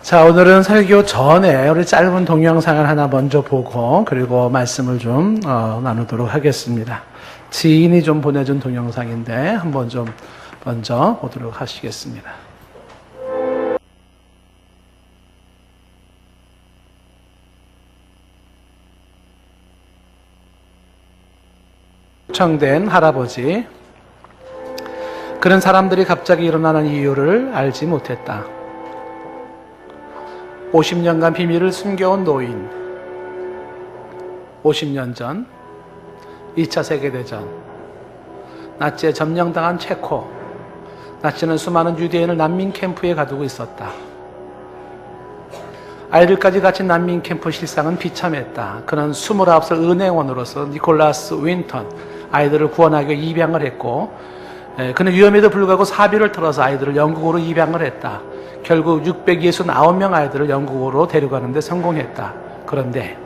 자, 오늘은 설교 전에 우리 짧은 동영상을 하나 먼저 보고 그리고 말씀을 좀 나누도록 하겠습니다. 지인이 좀 보내준 동영상인데 한번 좀 먼저 보도록 하시겠습니다. 초청된 할아버지. 그런 사람들이 갑자기 일어나는 이유를 알지 못했다. 50년간 비밀을 숨겨온 노인. 50년 전 2차 세계대전, 나치에 점령당한 체코. 나치는 수많은 유대인을 난민 캠프에 가두고 있었다. 아이들까지 갇힌 난민 캠프 실상은 비참했다. 그는 29살 은행원으로서 니콜라스 윈턴, 아이들을 구원하기 위해 입양을 했고, 그는 위험에도 불구하고 사비를 털어서 아이들을 영국으로 입양을 했다. 결국 669명 아이들을 영국으로 데려가는 데 성공했다. 그런데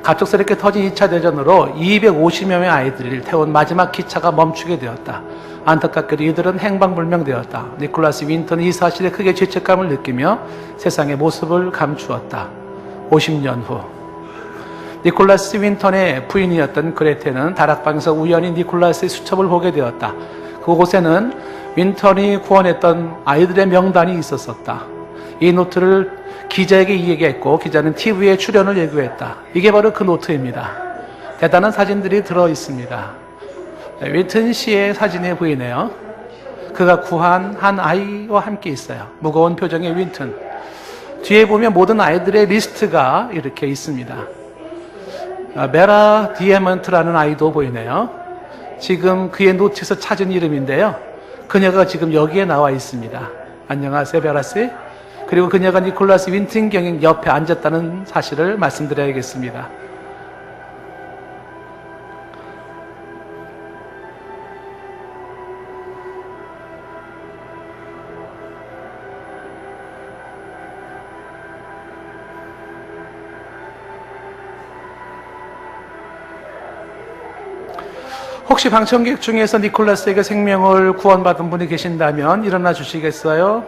갑작스럽게 터진 2차 대전으로 250여 명의 아이들을 태운 마지막 기차가 멈추게 되었다. 안타깝게도 이들은 행방불명되었다. 니콜라스 윈턴은 이 사실에 크게 죄책감을 느끼며 세상의 모습을 감추었다. 50년 후 니콜라스 윈턴의 부인이었던 그레테는 다락방에서 우연히 니콜라스의 수첩을 보게 되었다. 그곳에는 윈턴이 구원했던 아이들의 명단이 있었었다. 이 노트를 기자에게 이야기했고 기자는 TV에 출연을 예고했다. 이게 바로 그 노트입니다. 대단한 사진들이 들어있습니다. 윈턴 씨의 사진에 보이네요. 그가 구한 한 아이와 함께 있어요. 무거운 표정의 윈턴. 뒤에 보면 모든 아이들의 리스트가 이렇게 있습니다. 메라 디에먼트라는 아이도 보이네요. 지금 그의 노트에서 찾은 이름인데요. 그녀가 지금 여기에 나와 있습니다. 안녕하세요, 베라씨. 그리고 그녀가 니콜라스 윈턴 경영 옆에 앉았다는 사실을 말씀드려야겠습니다. 혹시 방청객 중에서 니콜라스에게 생명을 구원받은 분이 계신다면 일어나 주시겠어요?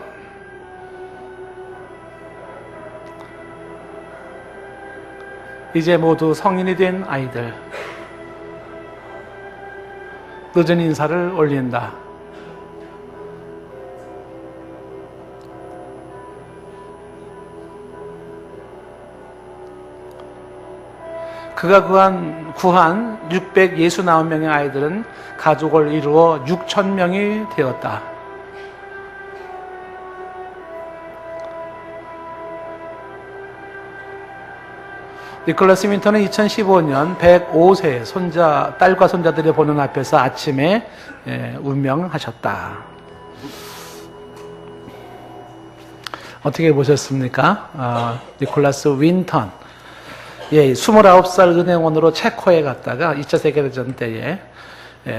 이제 모두 성인이 된 아이들. 늦은 인사를 올린다. 그가 구한 669명의 아이들은 가족을 이루어 6,000명이 되었다. 니콜라스 윈턴은 2015년 105세 딸과 손자들이 보는 앞에서 아침에 운명하셨다. 어떻게 보셨습니까? 니콜라스 윈턴. 29살 은행원으로 체코에 갔다가 2차 세계대전 때에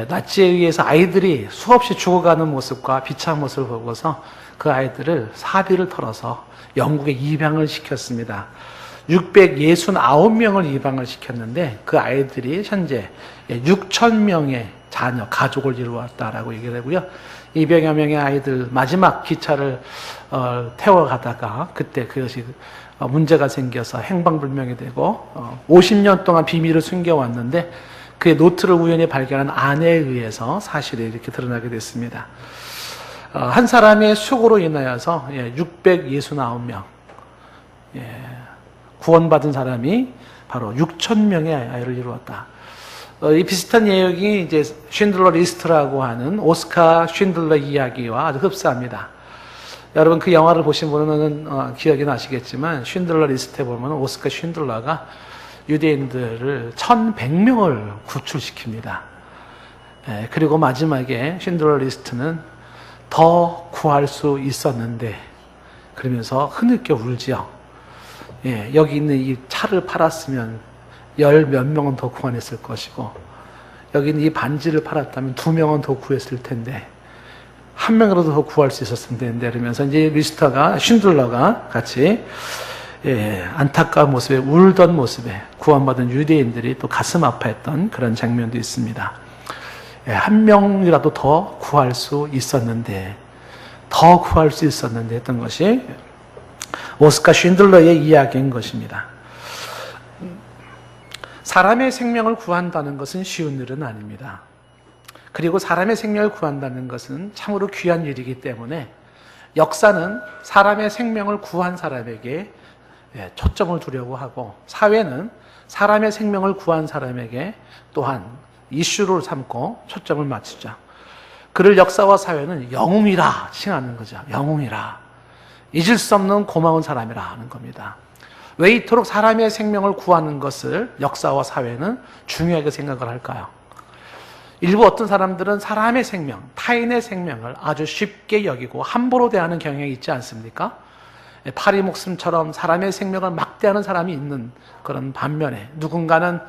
나치에 의해서 아이들이 수없이 죽어가는 모습과 비참한 모습을 보고서 그 아이들을 사비를 털어서 영국에 입양을 시켰습니다. 669명을 입양을 시켰는데 그 아이들이 현재 6,000명의 자녀, 가족을 이루었다라고 얘기를 하고요. 200여 명의 아이들 마지막 기차를 태워가다가 그때 그것이 문제가 생겨서 행방불명이 되고 50년 동안 비밀을 숨겨왔는데 그의 노트를 우연히 발견한 아내에 의해서 사실이 이렇게 드러나게 됐습니다. 한 사람의 수고로 인하여서 669명 구원받은 사람이 바로 6,000명의 아이를 이루었다. 이 비슷한 내용이 이제 쉰들러 리스트라고 하는 오스카 쉰들러 이야기와 아주 흡사합니다. 여러분 그 영화를 보신 분은 기억이 나시겠지만 쉰들러 리스트에 보면 오스카 쉰들러가 유대인들을 1,100명을 구출시킵니다. 그리고 마지막에 쉰들러 리스트는 더 구할 수 있었는데 그러면서 흐느껴 울지요. 여기 있는 이 차를 팔았으면 10몇 명은 더 구원했을 것이고 여기 있는 이 반지를 팔았다면 2명은 더 구했을 텐데 한 명이라도 더 구할 수 있었으면 되는데 그러면서 이제 쉰들러가 같이 안타까운 모습에 울던 모습에 구원받은 유대인들이 또 가슴 아파했던 그런 장면도 있습니다. 한 명이라도 더 구할 수 있었는데 더 구할 수 있었는데 했던 것이 오스카 쉰들러의 이야기인 것입니다. 사람의 생명을 구한다는 것은 쉬운 일은 아닙니다. 그리고 사람의 생명을 구한다는 것은 참으로 귀한 일이기 때문에 역사는 사람의 생명을 구한 사람에게 초점을 두려고 하고, 사회는 사람의 생명을 구한 사람에게 또한 이슈를 삼고 초점을 맞추죠. 그를 역사와 사회는 영웅이라 칭하는 거죠. 영웅이라. 잊을 수 없는 고마운 사람이라 하는 겁니다. 왜 이토록 사람의 생명을 구하는 것을 역사와 사회는 중요하게 생각을 할까요? 일부 어떤 사람들은 사람의 생명, 타인의 생명을 아주 쉽게 여기고 함부로 대하는 경향이 있지 않습니까? 파리 목숨처럼 사람의 생명을 막대하는 사람이 있는 그런 반면에, 누군가는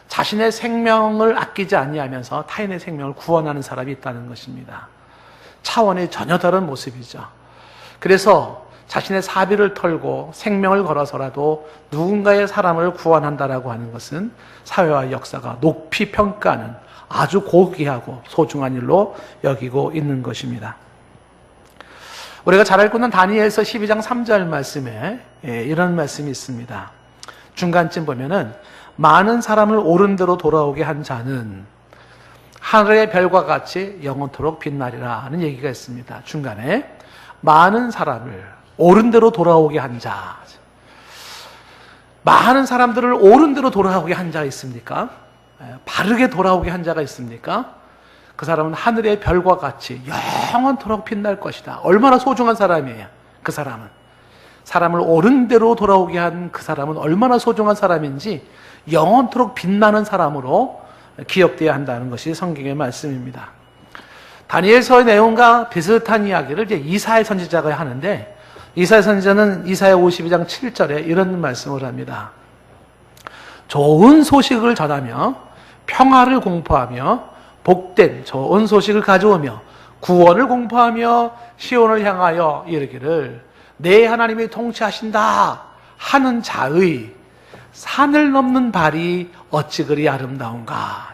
자신의 생명을 아끼지 아니하면서 타인의 생명을 구원하는 사람이 있다는 것입니다. 차원이 전혀 다른 모습이죠. 그래서 자신의 사비를 털고 생명을 걸어서라도 누군가의 사람을 구원한다라고 하는 것은 사회와 역사가 높이 평가하는 아주 고귀하고 소중한 일로 여기고 있는 것입니다. 우리가 잘 알고 있는 다니엘서 12장 3절 말씀에 이런 말씀이 있습니다. 중간쯤 보면은 많은 사람을 옳은 대로 돌아오게 한 자는 하늘의 별과 같이 영원토록 빛나리라 하는 얘기가 있습니다. 중간에 많은 사람을 옳은 대로 돌아오게 한 자. 많은 사람들을 옳은 대로 돌아오게 한 자가 있습니까? 바르게 돌아오게 한 자가 있습니까? 그 사람은 하늘의 별과 같이 영원토록 빛날 것이다. 얼마나 소중한 사람이에요, 그 사람은. 사람을 옳은 대로 돌아오게 한 그 사람은 얼마나 소중한 사람인지 영원토록 빛나는 사람으로 기억되어야 한다는 것이 성경의 말씀입니다. 다니엘서의 내용과 비슷한 이야기를 이제 이사야 선지자가 하는데, 이사야 선지자는 이사야 52장 7절에 이런 말씀을 합니다. 좋은 소식을 전하며 평화를 공포하며 복된 좋은 소식을 가져오며 구원을 공포하며 시온을 향하여 이르기를 내 하나님이 통치하신다 하는 자의 산을 넘는 발이 어찌 그리 아름다운가.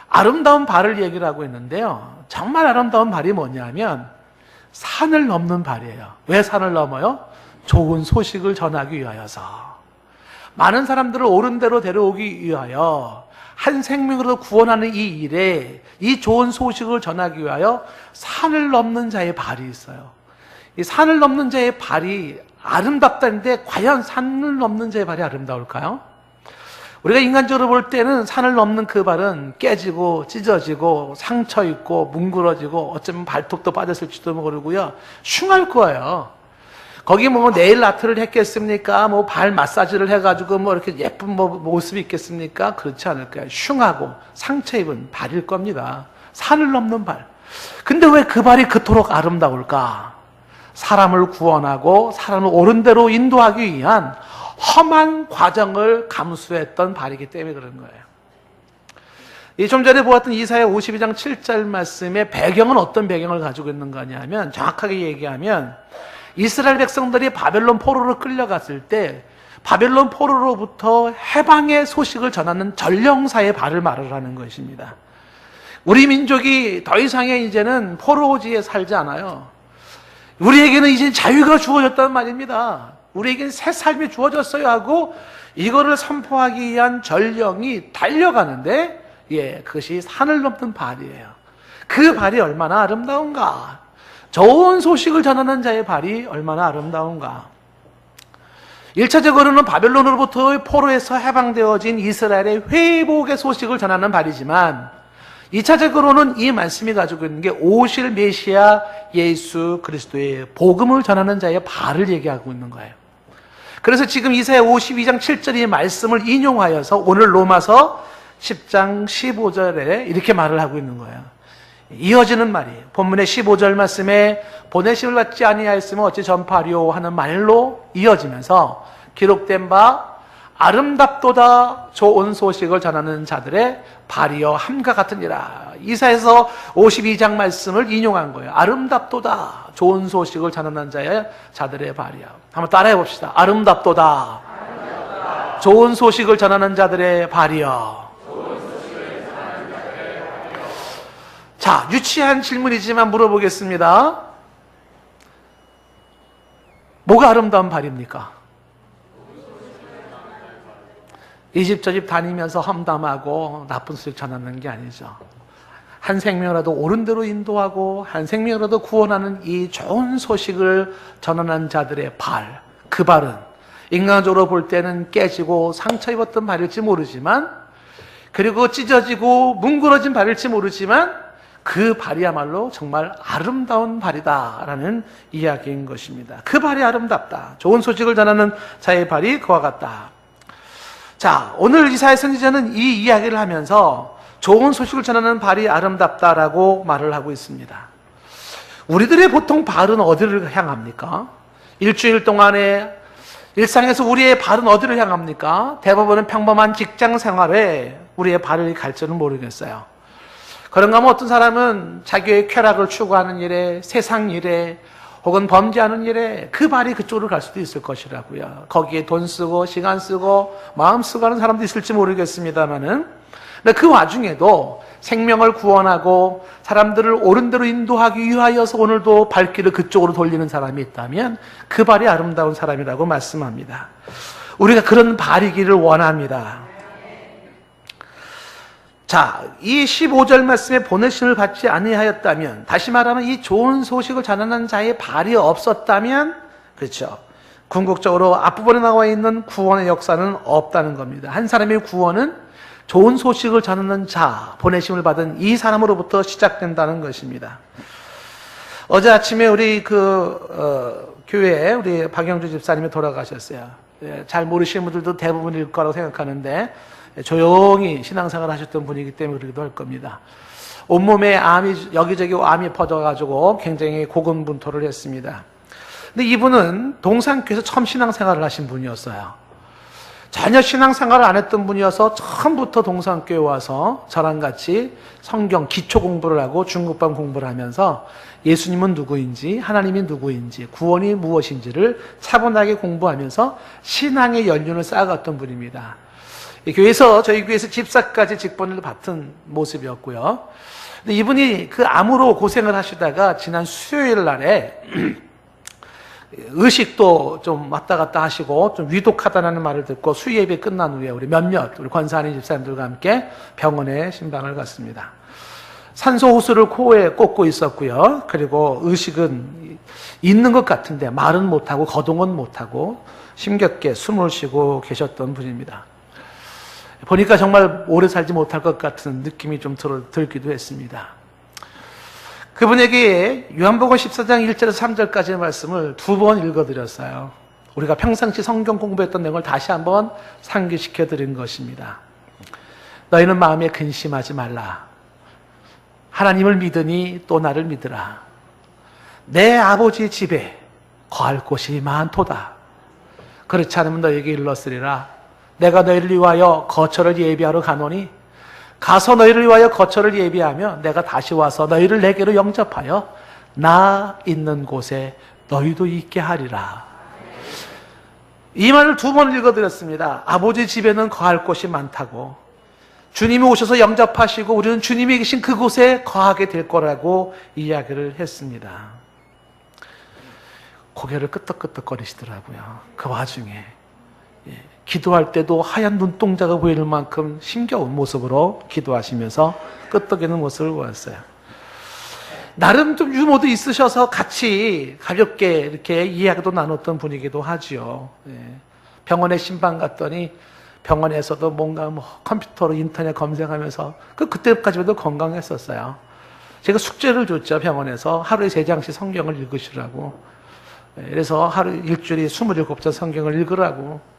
아름다운 발을 얘기를 하고 있는데요, 정말 아름다운 발이 뭐냐면 산을 넘는 발이에요. 왜 산을 넘어요? 좋은 소식을 전하기 위하여서. 많은 사람들을 옳은 대로 데려오기 위하여, 한 생명으로 구원하는 이 일에 이 좋은 소식을 전하기 위하여 산을 넘는 자의 발이 있어요. 이 산을 넘는 자의 발이 아름답다는데 과연 산을 넘는 자의 발이 아름다울까요? 우리가 인간적으로 볼 때는 산을 넘는 그 발은 깨지고 찢어지고 상처 있고 뭉그러지고 어쩌면 발톱도 빠졌을지도 모르고요, 흉할 거예요. 거기 뭐 네일 아트를 했겠습니까? 뭐 발 마사지를 해가지고 뭐 이렇게 예쁜 모습이 있겠습니까? 그렇지 않을 거예요. 흉하고 상처 입은 발일 겁니다. 산을 넘는 발. 근데 왜 그 발이 그토록 아름다울까? 사람을 구원하고 사람을 옳은 대로 인도하기 위한 험한 과정을 감수했던 발이기 때문에 그런 거예요. 좀 전에 보았던 이사야 52장 7절 말씀의 배경은 어떤 배경을 가지고 있는 거냐면, 정확하게 얘기하면 이스라엘 백성들이 바벨론 포로로 끌려갔을 때 바벨론 포로로부터 해방의 소식을 전하는 전령사의 발을 말을 하는 것입니다. 우리 민족이 더 이상의 이제는 포로지에 살지 않아요. 우리에게는 이제 자유가 주어졌단 말입니다. 우리에게는 새 삶이 주어졌어요 하고 이거를 선포하기 위한 전령이 달려가는데, 그것이 산을 넘는 발이에요. 그 발이 얼마나 아름다운가. 좋은 소식을 전하는 자의 발이 얼마나 아름다운가. 1차적으로는 바벨론으로부터 포로에서 해방되어진 이스라엘의 회복의 소식을 전하는 발이지만, 2차적으로는 이 말씀이 가지고 있는 게 오실 메시아 예수 그리스도의 복음을 전하는 자의 발을 얘기하고 있는 거예요. 그래서 지금 이사야 52장 7절의 말씀을 인용하여서 오늘 로마서 10장 15절에 이렇게 말을 하고 있는 거예요. 이어지는 말이에요. 본문의 15절 말씀에 보내심을 받지 아니하였으면 어찌 전파하리오 하는 말로 이어지면서 기록된 바 아름답도다 좋은 소식을 전하는 자들의 발이여 함과 같으니라. 이사야서 52장 말씀을 인용한 거예요. 아름답도다 좋은 소식을 전하는 자들의 발이야. 한번 따라해 봅시다. 아름답도다, 좋은 소식을 전하는 자들의 발이여. 자, 유치한 질문이지만 물어보겠습니다. 뭐가 아름다운 발입니까? 이 집 저 집 다니면서 험담하고 나쁜 소식 전하는 게 아니죠. 한 생명이라도 옳은 대로 인도하고 한 생명이라도 구원하는 이 좋은 소식을 전하는 자들의 발, 그 발은 인간적으로 볼 때는 깨지고 상처 입었던 발일지 모르지만, 그리고 찢어지고 뭉그러진 발일지 모르지만 그 발이야말로 정말 아름다운 발이다라는 이야기인 것입니다. 그 발이 아름답다. 좋은 소식을 전하는 자의 발이 그와 같다. 자, 오늘 이사야 선지자는 이 이야기를 하면서 좋은 소식을 전하는 발이 아름답다라고 말을 하고 있습니다. 우리들의 보통 발은 어디를 향합니까? 일주일 동안에 일상에서 우리의 발은 어디를 향합니까? 대부분은 평범한 직장 생활에 우리의 발을 갈지는 모르겠어요. 그런가 하면 어떤 사람은 자기의 쾌락을 추구하는 일에, 세상 일에, 혹은 범죄하는 일에 그 발이 그쪽으로 갈 수도 있을 것이라고요. 거기에 돈 쓰고 시간 쓰고 마음 쓰고 하는 사람도 있을지 모르겠습니다만은, 근데 그 와중에도 생명을 구원하고 사람들을 옳은 대로 인도하기 위하여서 오늘도 발길을 그쪽으로 돌리는 사람이 있다면 그 발이 아름다운 사람이라고 말씀합니다. 우리가 그런 발이기를 원합니다. 자, 이 15절 말씀에 보내심을 받지 아니하였다면, 다시 말하면 이 좋은 소식을 전하는 자의 발이 없었다면, 그렇죠, 궁극적으로 앞부분에 나와 있는 구원의 역사는 없다는 겁니다. 한 사람의 구원은 좋은 소식을 전하는 자, 보내심을 받은 이 사람으로부터 시작된다는 것입니다. 어제 아침에 우리 교회에 우리 박영주 집사님이 돌아가셨어요. 잘 모르시는 분들도 대부분일 거라고 생각하는데, 조용히 신앙생활 하셨던 분이기 때문에 그러기도 할 겁니다. 온몸에 암이, 여기저기 암이 퍼져가지고 굉장히 고군분투를 했습니다. 근데 이분은 동산교회에서 처음 신앙생활을 하신 분이었어요. 전혀 신앙생활을 안 했던 분이어서 처음부터 동산교회 와서 저랑 같이 성경 기초 공부를 하고 중급반 공부를 하면서 예수님은 누구인지, 하나님이 누구인지, 구원이 무엇인지를 차분하게 공부하면서 신앙의 연륜을 쌓아갔던 분입니다. 저희 교회에서 집사까지 직분을 맡은 모습이었고요. 근데 이분이 그 암으로 고생을 하시다가 지난 수요일 날에 의식도 좀 왔다 갔다 하시고 좀 위독하다는 말을 듣고 수예배 끝난 후에 우리 권사님 집사님들과 함께 병원에 신방을 갔습니다. 산소 호수를 코에 꽂고 있었고요. 그리고 의식은 있는 것 같은데 말은 못하고 거동은 못하고 힘겹게 숨을 쉬고 계셨던 분입니다. 보니까 정말 오래 살지 못할 것 같은 느낌이 좀 들기도 했습니다. 그분에게 요한복음 14장 1절에서 3절까지의 말씀을 2번 읽어드렸어요. 우리가 평상시 성경 공부했던 내용을 다시 한번 상기시켜 드린 것입니다. 너희는 마음에 근심하지 말라. 하나님을 믿으니 또 나를 믿으라. 내 아버지 집에 거할 곳이 많도다. 그렇지 않으면 너희에게 일렀으리라. 내가 너희를 위하여 거처를 예비하러 가노니 가서 너희를 위하여 거처를 예비하며 내가 다시 와서 너희를 내게로 영접하여 나 있는 곳에 너희도 있게 하리라. 이 말을 2번 읽어드렸습니다. 아버지 집에는 거할 곳이 많다고, 주님이 오셔서 영접하시고 우리는 주님이 계신 그곳에 거하게 될 거라고 이야기를 했습니다. 고개를 끄덕끄덕거리시더라고요. 그 와중에 기도할 때도 하얀 눈동자가 보이는 만큼 힘겨운 모습으로 기도하시면서 끄덕이는 모습을 보았어요. 나름 좀 유머도 있으셔서 같이 가볍게 이렇게 이야기도 나눴던 분이기도 하지요. 병원에 신방 갔더니 병원에서도 뭔가 컴퓨터로 인터넷 검색하면서 그때까지만 해도 건강했었어요. 제가 숙제를 줬죠. 병원에서 하루에 3장씩 성경을 읽으시라고. 그래서 하루 일주일에 27장 성경을 읽으라고.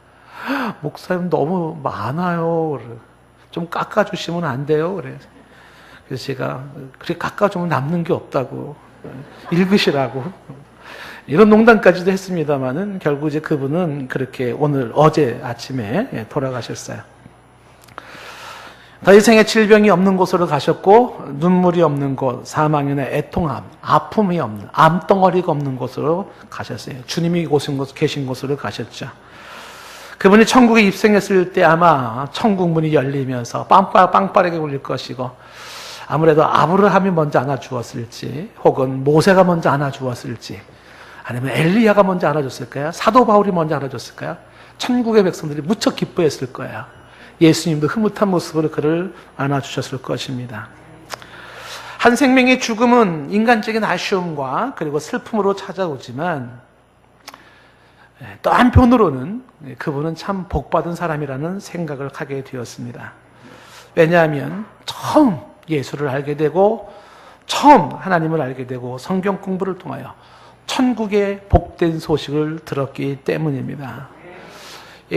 목사님 너무 많아요. 좀 깎아주시면 안 돼요. 그래서 제가 그래 깎아주면 남는 게 없다고, 읽으시라고 이런 농담까지도 했습니다만은 결국 이제 그분은 그렇게 어제 아침에 돌아가셨어요. 더 이상의 질병이 없는 곳으로 가셨고 눈물이 없는 곳, 사망이나 애통함, 아픔이 없는, 암덩어리가 없는 곳으로 가셨어요. 주님이 계신 곳으로 가셨죠. 그분이 천국에 입성했을 때 아마 천국 문이 열리면서 빵빠르게 울릴 것이고, 아무래도 아브라함이 먼저 안아주었을지 혹은 모세가 먼저 안아주었을지, 아니면 엘리야가 먼저 알아줬을까요? 사도 바울이 먼저 알아줬을까요? 천국의 백성들이 무척 기뻐했을 거예요. 예수님도 흐뭇한 모습으로 그를 안아주셨을 것입니다. 한 생명의 죽음은 인간적인 아쉬움과 그리고 슬픔으로 찾아오지만 또 한편으로는 그분은 참 복받은 사람이라는 생각을 하게 되었습니다. 왜냐하면 처음 예수를 알게 되고 처음 하나님을 알게 되고 성경 공부를 통하여 천국의 복된 소식을 들었기 때문입니다.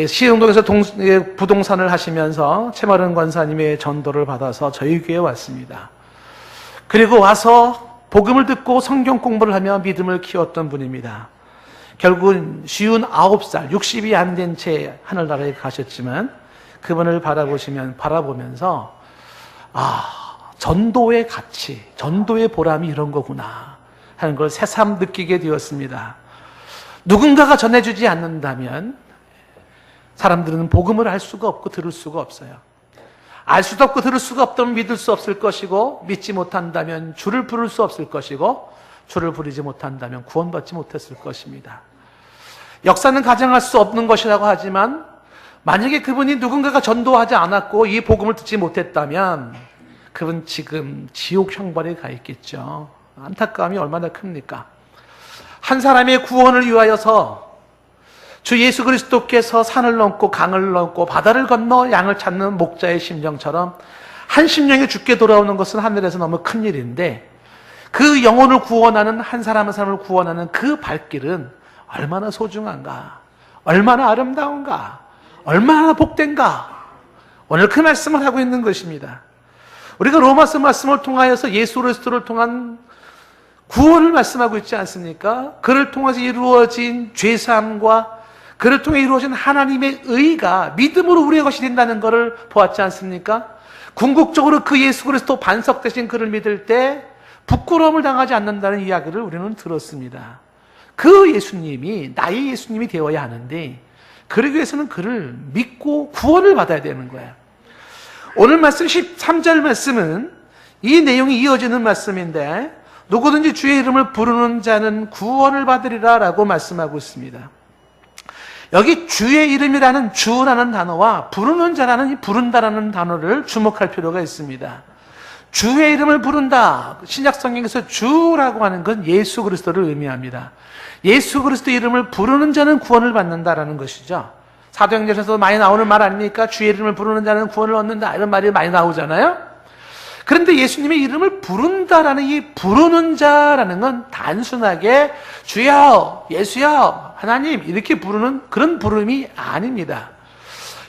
시흥동에서 부동산을 하시면서 최마른 권사님의 전도를 받아서 저희 교회에 왔습니다. 그리고 와서 복음을 듣고 성경 공부를 하며 믿음을 키웠던 분입니다. 결국은 59살, 60이 안 된 채 하늘나라에 가셨지만 그분을 바라보면서 전도의 가치, 전도의 보람이 이런 거구나 하는 걸 새삼 느끼게 되었습니다. 누군가가 전해주지 않는다면 사람들은 복음을 알 수가 없고 들을 수가 없어요. 알 수도 없고 들을 수가 없다면 믿을 수 없을 것이고, 믿지 못한다면 주를 부를 수 없을 것이고, 주를 부리지 못한다면 구원받지 못했을 것입니다. 역사는 가정할 수 없는 것이라고 하지만 만약에 그분이 누군가가 전도하지 않았고 이 복음을 듣지 못했다면 그분 지금 지옥 형벌에 가 있겠죠. 안타까움이 얼마나 큽니까? 한 사람의 구원을 위하여서 주 예수 그리스도께서 산을 넘고 강을 넘고 바다를 건너 양을 찾는 목자의 심정처럼 한 심령이 죽게 돌아오는 것은 하늘에서 너무 큰 일인데, 그 영혼을 구원하는 한 사람 한 사람을 구원하는 그 발길은 얼마나 소중한가, 얼마나 아름다운가, 얼마나 복된가. 오늘 그 말씀을 하고 있는 것입니다. 우리가 로마서 말씀을 통하여서 예수 그리스도를 통한 구원을 말씀하고 있지 않습니까? 그를 통해서 이루어진 죄사함과 그를 통해 이루어진 하나님의 의가 믿음으로 우리의 것이 된다는 것을 보았지 않습니까? 궁극적으로 그 예수 그리스도 반석 되신 그를 믿을 때 부끄러움을 당하지 않는다는 이야기를 우리는 들었습니다. 그 예수님이 나의 예수님이 되어야 하는데, 그러기 위해서는 그를 믿고 구원을 받아야 되는 거예요. 오늘 말씀 13절 말씀은 이 내용이 이어지는 말씀인데, 누구든지 주의 이름을 부르는 자는 구원을 받으리라 라고 말씀하고 있습니다. 여기 주의 이름이라는 주라는 단어와 부르는 자라는 이 부른다라는 단어를 주목할 필요가 있습니다. 주의 이름을 부른다. 신약 성경에서 주라고 하는 건 예수 그리스도를 의미합니다. 예수 그리스도 이름을 부르는 자는 구원을 받는다라는 것이죠. 사도행전에서 많이 나오는 말 아닙니까? 주의 이름을 부르는 자는 구원을 얻는다, 이런 말이 많이 나오잖아요. 그런데 예수님의 이름을 부른다라는 이 부르는 자라는 건 단순하게 주여, 예수여, 하나님 이렇게 부르는 그런 부름이 아닙니다.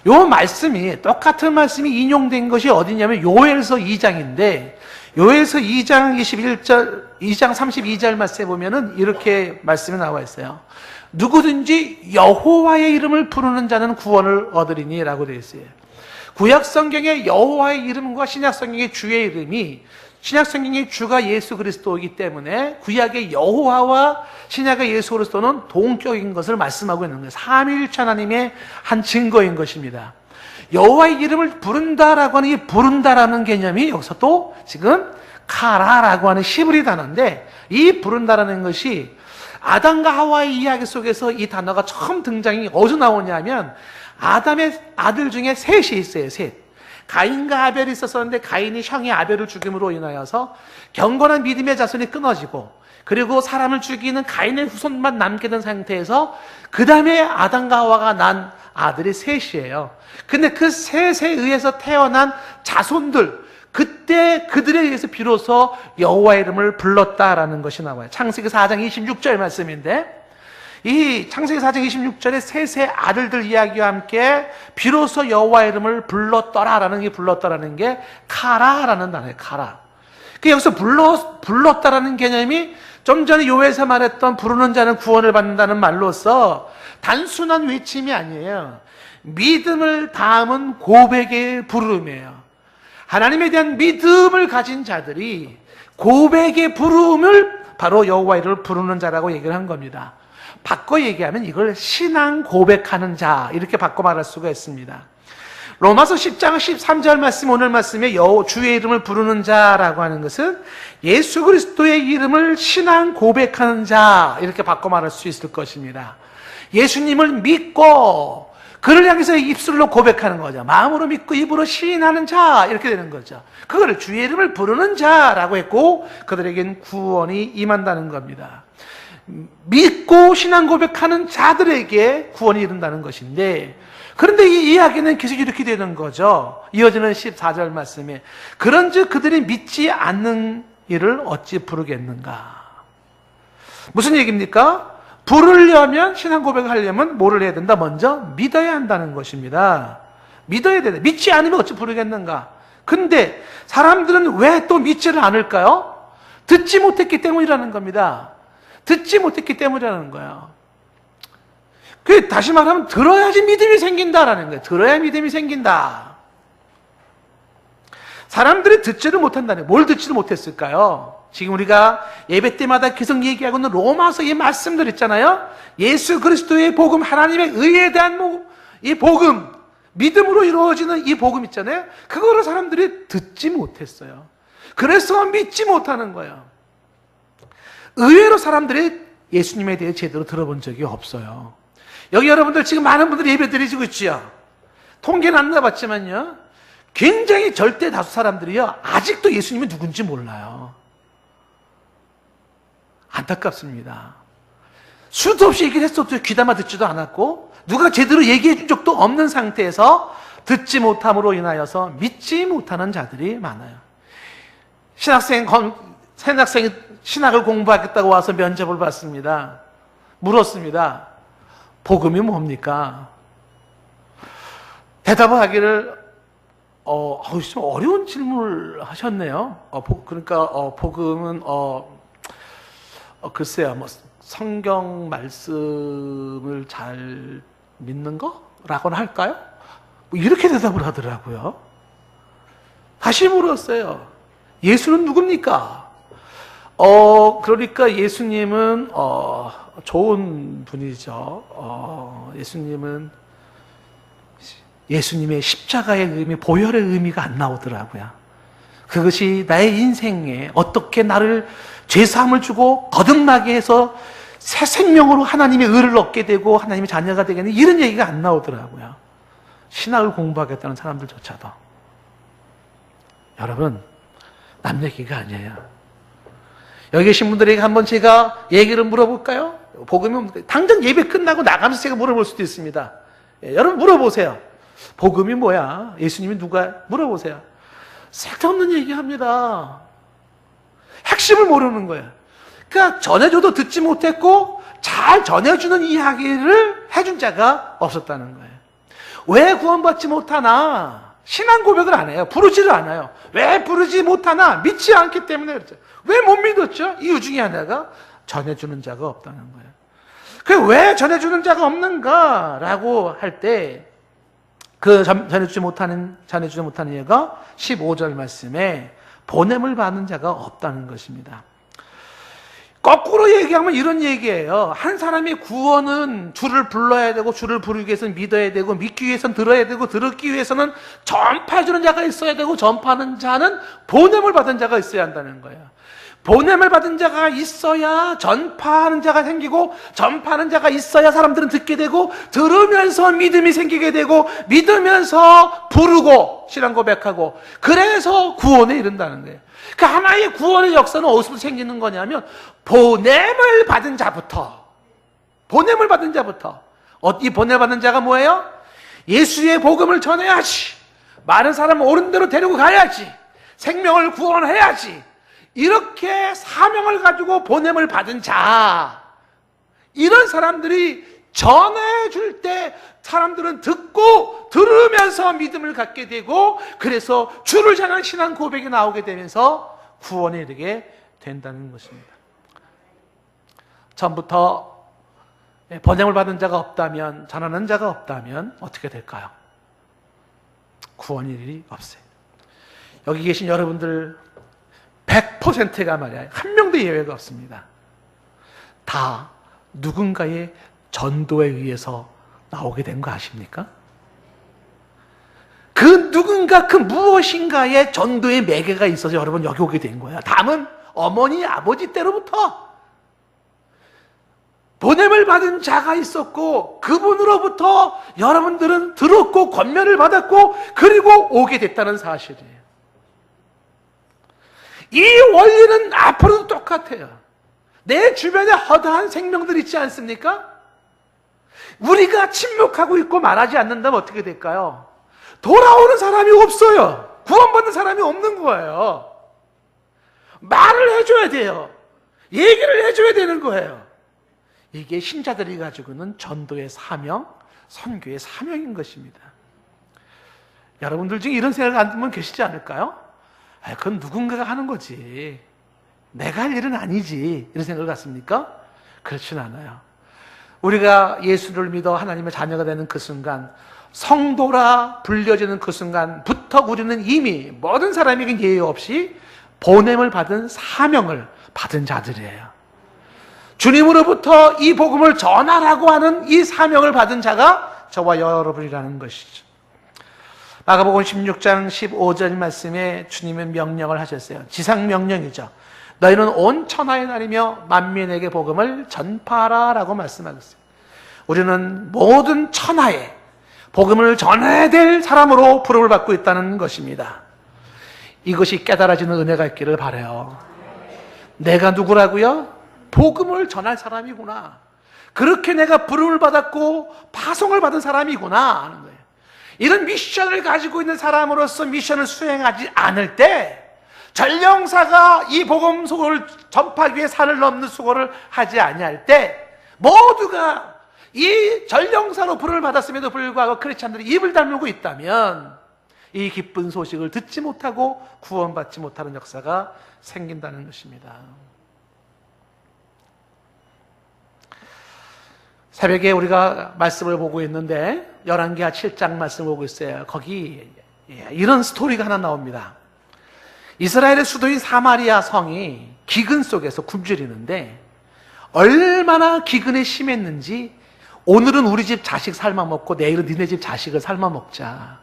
요 말씀이, 똑같은 말씀이 인용된 것이 어디냐면 요엘서 2장인데, 요엘서 2장 2장 32절 말씀에 보면은 이렇게 말씀이 나와 있어요. 누구든지 여호와의 이름을 부르는 자는 구원을 얻으리니 라고 되어 있어요. 구약 성경의 여호와의 이름과 신약 성경의 주의 이름이, 신약 성경의 주가 예수 그리스도이기 때문에 구약의 여호와와 신약의 예수 그리스도는 동격인 것을 말씀하고 있는 거예요. 삼위일체 하나님의 한 증거인 것입니다. 여호와의 이름을 부른다라고 하는 이 부른다라는 개념이 여기서 또 지금 카라라고 하는 히브리 단어인데, 이 부른다라는 것이 아담과 하와의 이야기 속에서 이 단어가 처음 등장이 어디서 나오냐면, 아담의 아들 중에 셋이 있어요. 셋. 가인과 아벨이 있었는데 가인이 형의 아벨을 죽임으로 인하여서 경건한 믿음의 자손이 끊어지고, 그리고 사람을 죽이는 가인의 후손만 남게 된 상태에서 그 다음에 아담과 하와가 난 아들이 셋이에요. 근데 그 셋에 의해서 태어난 자손들, 그때 그들에 의해서 비로소 여호와의 이름을 불렀다라는 것이 나와요. 창세기 4장 26절 말씀인데, 이 창세기 4장 26절에 셋의 아들들 이야기와 함께 비로소 여호와의 이름을 불렀더라라는 게, 불렀다라는 게 카라라는 단어예요. 카라. 그 여기서 불렀다라는 개념이 좀 전에 요엘서 말했던 부르는 자는 구원을 받는다는 말로서 단순한 외침이 아니에요. 믿음을 담은 고백의 부름이에요. 하나님에 대한 믿음을 가진 자들이 고백의 부름을 바로 여호와의 이름을 부르는 자라고 얘기를 한 겁니다. 바꿔 얘기하면 이걸 신앙 고백하는 자, 이렇게 바꿔 말할 수가 있습니다. 로마서 10장 13절 말씀, 오늘 말씀에 주의 이름을 부르는 자라고 하는 것은 예수 그리스도의 이름을 신앙 고백하는 자, 이렇게 바꿔 말할 수 있을 것입니다. 예수님을 믿고 그를 향해서 입술로 고백하는 거죠. 마음으로 믿고 입으로 시인하는 자, 이렇게 되는 거죠. 그거를 주의 이름을 부르는 자라고 했고 그들에겐 구원이 임한다는 겁니다. 믿고 신앙 고백하는 자들에게 구원이 이른다는 것인데, 그런데 이 이야기는 계속 이렇게 되는 거죠. 이어지는 14절 말씀에 그런즉 그들이 믿지 않는 이를 어찌 부르겠는가. 무슨 얘기입니까? 부르려면, 신앙 고백을 하려면 뭐를 해야 된다? 먼저 믿어야 한다는 것입니다. 믿어야 된다. 믿지 않으면 어찌 부르겠는가. 근데 사람들은 왜 또 믿지를 않을까요? 듣지 못했기 때문이라는 겁니다. 듣지 못했기 때문이라는 거예요. 다시 말하면 들어야지 믿음이 생긴다라는 거예요. 들어야 믿음이 생긴다. 사람들이 듣지를 못한다는 거예요. 뭘 듣지를 못했을까요? 지금 우리가 예배 때마다 계속 얘기하고 있는 로마서의 말씀들 있잖아요. 예수 그리스도의 복음, 하나님의 의에 대한 이 복음, 믿음으로 이루어지는 이 복음 있잖아요. 그거를 사람들이 듣지 못했어요. 그래서 믿지 못하는 거예요. 의외로 사람들이 예수님에 대해 제대로 들어본 적이 없어요. 여기 여러분들 지금 많은 분들이 예배 드리시고 있지요. 통계는 안 나봤지만요, 굉장히 절대 다수 사람들이요 아직도 예수님이 누군지 몰라요. 안타깝습니다. 수도 없이 얘기를 했어도 귀담아 듣지도 않았고 누가 제대로 얘기해 준 적도 없는 상태에서 듣지 못함으로 인하여서 믿지 못하는 자들이 많아요. 신학생이 신학을 공부하겠다고 와서 면접을 봤습니다. 물었습니다. 복음이 뭡니까? 대답을 하기를 좀 어려운 질문을 하셨네요. 그러니까 복음은 글쎄요, 뭐 성경 말씀을 잘 믿는 거라고나 할까요? 뭐 이렇게 대답을 하더라고요. 다시 물었어요. 예수는 누굽니까? 그러니까 예수님은 좋은 분이죠. 예수님의 십자가의 의미, 보혈의 의미가 안 나오더라고요. 그것이 나의 인생에 어떻게 나를 죄사함을 주고 거듭나게 해서 새 생명으로 하나님의 의를 얻게 되고 하나님의 자녀가 되겠는, 이런 얘기가 안 나오더라고요. 신학을 공부하겠다는 사람들조차도. 여러분, 남 얘기가 아니에요. 여기 계신 분들에게 한번 제가 얘기를 물어볼까요? 복음이 뭡니까? 당장 예배 끝나고 나가면서 제가 물어볼 수도 있습니다. 여러분 물어보세요. 복음이 뭐야? 예수님이 누가? 물어보세요. 쓸데없는 얘기합니다. 핵심을 모르는 거예요. 그러니까 전해줘도 듣지 못했고 잘 전해주는 이야기를 해준 자가 없었다는 거예요. 왜 구원받지 못하나? 신앙 고백을 안 해요. 부르지를 않아요. 왜 부르지 못하나? 믿지 않기 때문에 그렇죠. 왜 못 믿었죠? 이유 중에 하나가 전해주는 자가 없다는 거예요. 왜 전해주는 자가 없는가라고 할 때 전해주지 못하는 이유가 15절 말씀에 보냄을 받는 자가 없다는 것입니다. 거꾸로 얘기하면 이런 얘기예요. 한 사람의 구원은 주를 불러야 되고, 주를 부르기 위해서는 믿어야 되고, 믿기 위해서는 들어야 되고, 들었기 위해서는 전파해주는 자가 있어야 되고, 전파하는 자는 보냄을 받은 자가 있어야 한다는 거예요. 보냄을 받은 자가 있어야 전파하는 자가 생기고, 전파하는 자가 있어야 사람들은 듣게 되고, 들으면서 믿음이 생기게 되고, 믿으면서 부르고 신앙 고백하고, 그래서 구원에 이른다는 거예요. 그 하나의 구원의 역사는 어디서 생기는 거냐면 보냄을 받은 자부터. 이 보냄을 받은 자가 뭐예요? 예수의 복음을 전해야지, 많은 사람을 옳은 대로 데리고 가야지, 생명을 구원해야지, 이렇게 사명을 가지고 보냄을 받은 자, 이런 사람들이 전해줄 때 사람들은 듣고 들으면서 믿음을 갖게 되고, 그래서 주를 향한 신앙 고백이 나오게 되면서 구원에 이르게 된다는 것입니다. 처음부터 번영을 받은 자가 없다면, 전하는 자가 없다면 어떻게 될까요? 구원의 일이 없어요. 여기 계신 여러분들 100%가 말이야, 한 명도 예외가 없습니다. 다 누군가의 전도에 의해서 나오게 된 거 아십니까? 그 누군가 그 무엇인가의 전도의 매개가 있어서 여러분 여기 오게 된 거야. 다음은 어머니 아버지 때로부터 보냄을 받은 자가 있었고 그분으로부터 여러분들은 들었고 권면을 받았고 그리고 오게 됐다는 사실이에요. 이 원리는 앞으로도 똑같아요. 내 주변에 허다한 생명들 있지 않습니까? 우리가 침묵하고 있고 말하지 않는다면 어떻게 될까요? 돌아오는 사람이 없어요. 구원받는 사람이 없는 거예요. 말을 해줘야 돼요. 얘기를 해줘야 되는 거예요. 이게 신자들이 가지고 있는 전도의 사명, 선교의 사명인 것입니다. 여러분들 중에 이런 생각 안 들면 계시지 않을까요? 그건 누군가가 하는 거지. 내가 할 일은 아니지. 이런 생각을 갖습니까? 그렇진 않아요. 우리가 예수를 믿어 하나님의 자녀가 되는 그 순간, 성도라 불려지는 그 순간부터 우리는 이미 모든 사람에게 예외 없이 보냄을 받은 사명을 받은 자들이에요. 주님으로부터 이 복음을 전하라고 하는 이 사명을 받은 자가 저와 여러분이라는 것이죠. 마가복음 16장 15절 말씀에 주님은 명령을 하셨어요. 지상명령이죠. 너희는 온 천하에 다니며 만민에게 복음을 전파하라 라고 말씀하셨어요. 우리는 모든 천하에 복음을 전해야 될 사람으로 부름을 받고 있다는 것입니다. 이것이 깨달아지는 은혜가 있기를 바라요. 내가 누구라고요? 복음을 전할 사람이구나. 그렇게 내가 부름을 받았고 파송을 받은 사람이구나 하는 거예요. 이런 미션을 가지고 있는 사람으로서 미션을 수행하지 않을 때 전령사가 이 복음 소고를 전파하기 위해 산을 넘는 수고를 하지 아니할 때 모두가 이 전령사로 부름을 받았음에도 불구하고 크리스찬들이 입을 다물고 있다면 이 기쁜 소식을 듣지 못하고 구원받지 못하는 역사가 생긴다는 것입니다. 새벽에 우리가 말씀을 보고 있는데 열왕기하 7장 말씀을 보고 있어요. 거기 이런 스토리가 하나 나옵니다. 이스라엘의 수도인 사마리아 성이 기근 속에서 굶주리는데 얼마나 기근에 심했는지 오늘은 우리 집 자식 삶아 먹고 내일은 니네 집 자식을 삶아 먹자.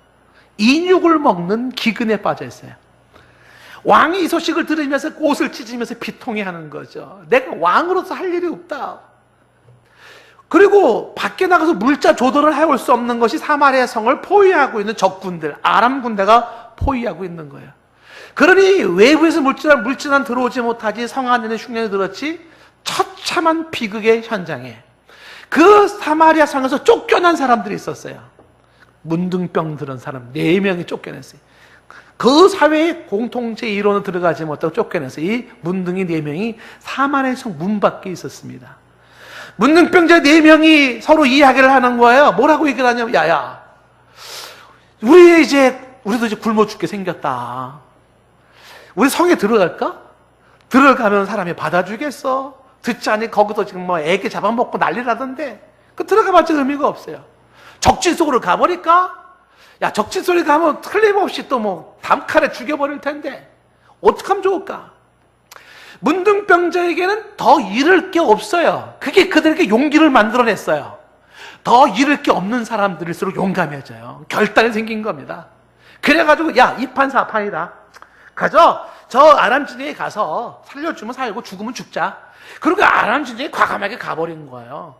인육을 먹는 기근에 빠져 있어요. 왕이 이 소식을 들으면서 옷을 찢으면서 비통해하는 거죠. 내가 왕으로서 할 일이 없다. 그리고 밖에 나가서 물자 조달을 해올 수 없는 것이 사마리아 성을 포위하고 있는 적군들, 아람 군대가 포위하고 있는 거예요. 그러니 외부에서 물질은 들어오지 못하지 성 안에는 흉년이 들었지 처참한 비극의 현장에 그 사마리아 성에서 쫓겨난 사람들이 있었어요. 문둥병 들은 사람 4명이 쫓겨냈어요. 그 사회의 공통체 이론을 들어가지 못하고 쫓겨냈어요. 이 문둥이 4명이 사마리아 성 문 밖에 있었습니다. 문둥병자 4명이 서로 이야기를 하는 거예요. 뭐라고 얘기를 하냐면, 야야, 우리도 이제 굶어 죽게 생겼다. 우리 성에 들어갈까? 들어가면 사람이 받아주겠어? 듣지 않니? 거기서 지금 뭐 애기 잡아먹고 난리라던데. 그 들어가봤자 의미가 없어요. 적진 속으로 가버릴까? 야, 적진 속에 가면 틀림없이 또 뭐 담칼에 죽여버릴 텐데. 어떡하면 좋을까? 문둥병자에게는 더 잃을 게 없어요. 그게 그들에게 용기를 만들어냈어요. 더 잃을 게 없는 사람들일수록 용감해져요. 결단이 생긴 겁니다. 그래가지고 야, 이판사판이다. 가져. 저 아람 진영에 가서 살려주면 살고 죽으면 죽자. 그리고 아람 진영에 과감하게 가버린 거예요.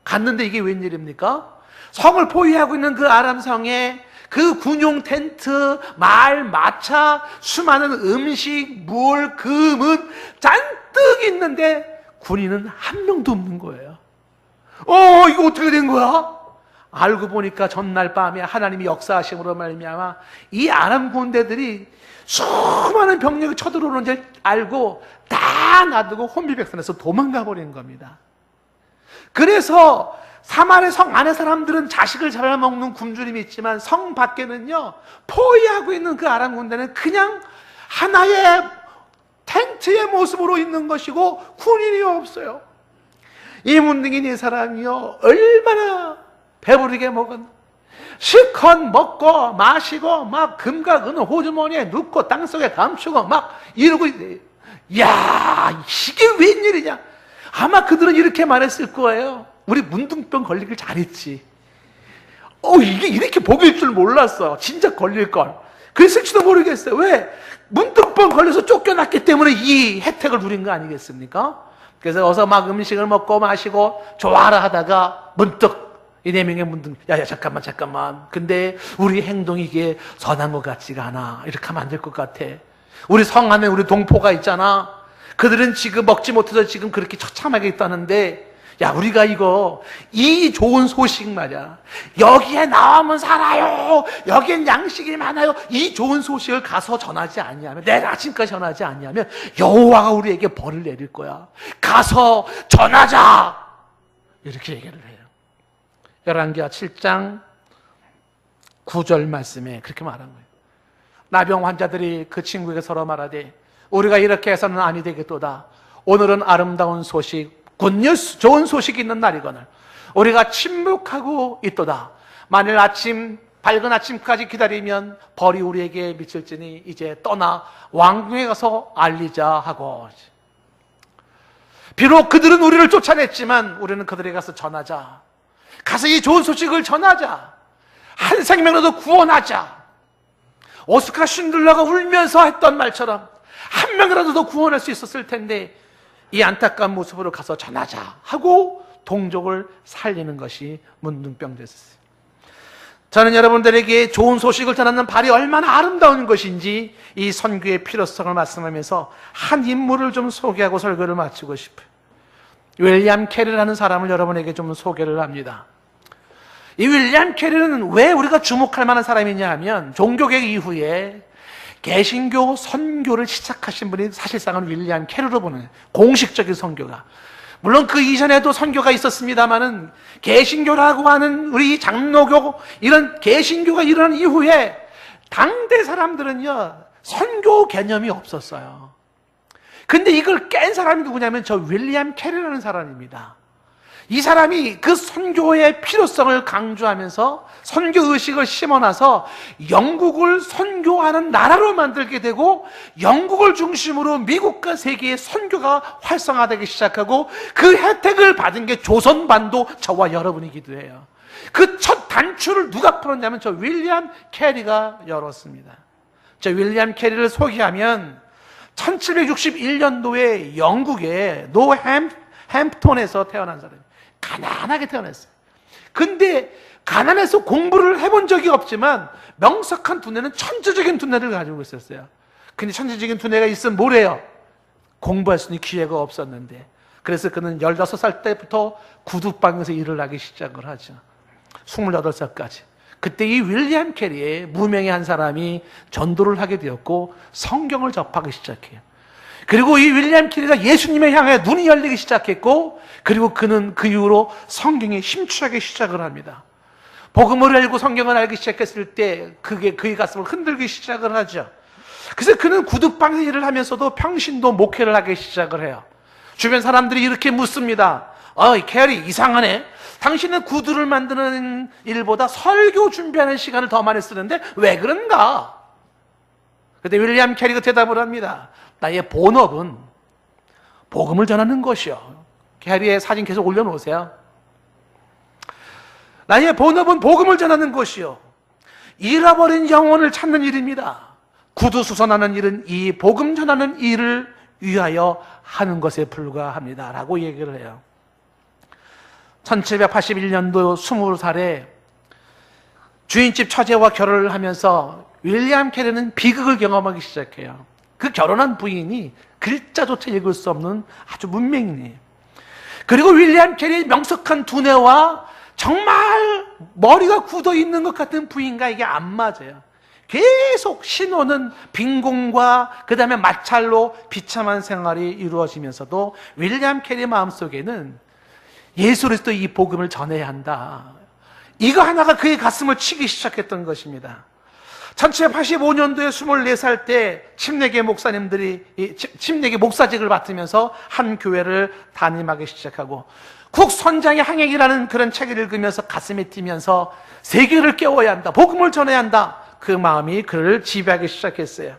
갔는데 이게 웬일입니까? 성을 포위하고 있는 그 아람 성에 그 군용 텐트, 말, 마차, 수많은 음식, 물, 금은 잔뜩 있는데 군인은 한 명도 없는 거예요. 이거 어떻게 된 거야? 알고 보니까 전날 밤에 하나님이 역사하심으로 말미암아 이 아람 군대들이 수많은 병력이 쳐들어오는 줄 알고 다 놔두고 혼비백산에서 도망가 버린 겁니다. 그래서 사마리아 성 안에 사람들은 자식을 잡아먹는 굶주림이 있지만 성 밖에는요, 포위하고 있는 그 아람 군대는 그냥 하나의 텐트의 모습으로 있는 것이고 군인이 없어요. 이 문둥이 4사람이요 얼마나 배부르게 먹은, 실컷 먹고 마시고 막 금과 은 호주머니에 넣고 땅속에 감추고 막 이러고 있어요. 야, 이게 웬일이냐? 아마 그들은 이렇게 말했을 거예요. 우리 문둥병 걸리길 잘했지. 이게 이렇게 복일 줄 몰랐어. 진짜 걸릴걸. 그랬을지도 모르겠어요. 왜? 문득번 걸려서 쫓겨났기 때문에 이 혜택을 누린 거 아니겠습니까? 그래서 어서 막 음식을 먹고 마시고 좋아라 하다가 문득 이 네 명의 문득, 야야 잠깐만. 근데 우리 행동이 이게 선한 것 같지가 않아. 이렇게 하면 안 될 것 같아. 우리 성 안에 우리 동포가 있잖아. 그들은 지금 먹지 못해서 지금 그렇게 처참하게 있다는데, 야, 우리가 이 좋은 소식 말이야. 여기에 나오면 살아요. 여기엔 양식이 많아요. 이 좋은 소식을 가서 전하지 않냐면, 내일 아침까지 전하지 않냐면, 여호와가 우리에게 벌을 내릴 거야. 가서 전하자. 이렇게 얘기를 해요. 열왕기하 7장 9절 말씀에 그렇게 말한 거예요. 나병 환자들이 그 친구에게 서로 말하되, 우리가 이렇게 해서는 아니 되겠도다. 오늘은 아름다운 소식, 굿뉴스, 좋은 소식이 있는 날이거늘 우리가 침묵하고 있도다. 만일 밝은 아침까지 기다리면 벌이 우리에게 미칠지니 이제 떠나 왕궁에 가서 알리자 하고. 비록 그들은 우리를 쫓아냈지만 우리는 그들에게 가서 전하자. 가서 이 좋은 소식을 전하자. 한 생명이라도 구원하자. 오스카 쉰들러가 울면서 했던 말처럼 한 명이라도 더 구원할 수 있었을 텐데, 이 안타까운 모습으로 가서 전하자 하고 동족을 살리는 것이 문둥병됐어요. 저는 여러분들에게 좋은 소식을 전하는 발이 얼마나 아름다운 것인지 이 선교의 필요성을 말씀하면서 한 인물을 좀 소개하고 설교를 마치고 싶어요. 윌리엄 캐리라는 사람을 여러분에게 좀 소개를 합니다. 이 윌리엄 캐리는 왜 우리가 주목할 만한 사람이냐 하면, 종교개혁 이후에 개신교 선교를 시작하신 분이 사실상은 윌리엄 캐리로 보는 공식적인 선교가, 물론 그 이전에도 선교가 있었습니다만은 개신교라고 하는 우리 장로교, 이런 개신교가 일어난 이후에 당대 사람들은요 선교 개념이 없었어요. 근데 이걸 깬 사람이 누구냐면 저 윌리엄 캐리라는 사람입니다. 이 사람이 그 선교의 필요성을 강조하면서 선교 의식을 심어놔서 영국을 선교하는 나라로 만들게 되고, 영국을 중심으로 미국과 세계의 선교가 활성화되기 시작하고, 그 혜택을 받은 게 조선반도 저와 여러분이기도 해요. 그 첫 단추를 누가 풀었냐면 저 윌리엄 캐리가 열었습니다. 저 윌리엄 캐리를 소개하면 1761년도에 영국의 노햄프톤에서 태어난 사람이에요. 가난하게 태어났어요. 근데 가난해서 공부를 해본 적이 없지만 명석한 두뇌는 천재적인 두뇌를 가지고 있었어요. 근데 천재적인 두뇌가 있으면 뭐래요? 공부할 수 있는 기회가 없었는데, 그래서 그는 15살 때부터 구두방에서 일을 하기 시작을 하죠. 28살까지. 그때 이 윌리엄 캐리의 무명의 한 사람이 전도를 하게 되었고 성경을 접하기 시작해요. 그리고 이 윌리엄 캐리가 예수님을 향해 눈이 열리기 시작했고, 그리고 그는 그 이후로 성경에 심취하기 시작을 합니다. 복음을 알고 성경을 알기 시작했을 때 그게 그의 가슴을 흔들기 시작을 하죠. 그래서 그는 구두방에서 일을 하면서도 평신도 목회를 하기 시작을 해요. 주변 사람들이 이렇게 묻습니다. 캐리 이상하네. 당신은 구두를 만드는 일보다 설교 준비하는 시간을 더 많이 쓰는데 왜 그런가? 그때 윌리엄 캐리가 대답을 합니다. 나의 본업은 복음을 전하는 것이요. 캐리의 사진 계속 올려놓으세요. 나의 본업은 복음을 전하는 것이요, 잃어버린 영혼을 찾는 일입니다. 구두 수선하는 일은 이 복음 전하는 일을 위하여 하는 것에 불과합니다 라고 얘기를 해요. 1781년도 20살에 주인집 처제와 결혼을 하면서 윌리엄 캐리는 비극을 경험하기 시작해요. 그 결혼한 부인이 글자조차 읽을 수 없는 아주 문맹이에요. 그리고 윌리엄 캐리의 명석한 두뇌와 정말 머리가 굳어 있는 것 같은 부인과 이게 안 맞아요. 계속 신호는 빈곤과 그 다음에 마찰로 비참한 생활이 이루어지면서도 윌리엄 캐리 마음속에는 예수 그리스도 이 복음을 전해야 한다, 이거 하나가 그의 가슴을 치기 시작했던 것입니다. 1785년도에 24살 때 침례계 목사님들이 침례계 목사직을 맡으면서 한 교회를 담임하기 시작하고, 국선장의 항해기라는 그런 책을 읽으면서 가슴에 뛰면서 세계를 깨워야 한다, 복음을 전해야 한다, 그 마음이 그를 지배하기 시작했어요.